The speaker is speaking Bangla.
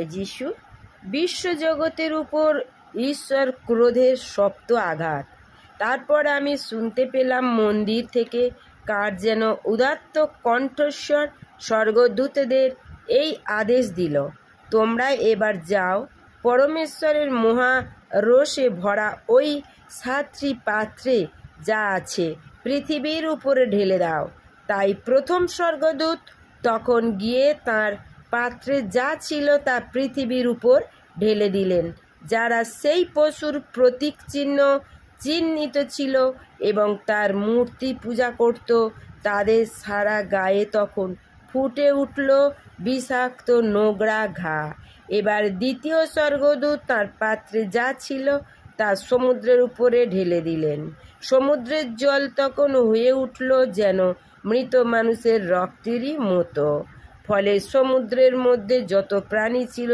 যিশু, বিশ্বজগতের উপর ঈশ্বর ক্রোধের শক্ত আঘাত। তারপর আমি শুনতে পেলাম মন্দির থেকে কার যেন উদাত্ত কণ্ঠস্বর স্বর্গদূতদের এই আদেশ দিল, তোমরা এবার যাও, পরমেশ্বরের মহা রোষে ভরা ওই 7টি পাত্রে যা আছে পৃথিবীর উপরে ঢেলে দাও। তাই প্রথম স্বর্গদূত তখন গিয়ে তার পাত্রে যা ছিল তা পৃথিবীর উপর ঢেলে দিলেন। যারা সেই পশুর প্রতীক চিহ্নিত ছিল এবং তার মূর্তি পূজা করত, তাদের সারা গায়ে তখন ফুটে উঠল বিষাক্ত নোংরা ঘা। এবার দ্বিতীয় স্বর্গদূত তার পাত্রে যা ছিল তা সমুদ্রের উপরে ঢেলে দিলেন। সমুদ্রের জল তখন হয়ে উঠল যেন মৃত মানুষের রক্তেরই মতো। ফলে সমুদ্রের মধ্যে যত প্রাণী ছিল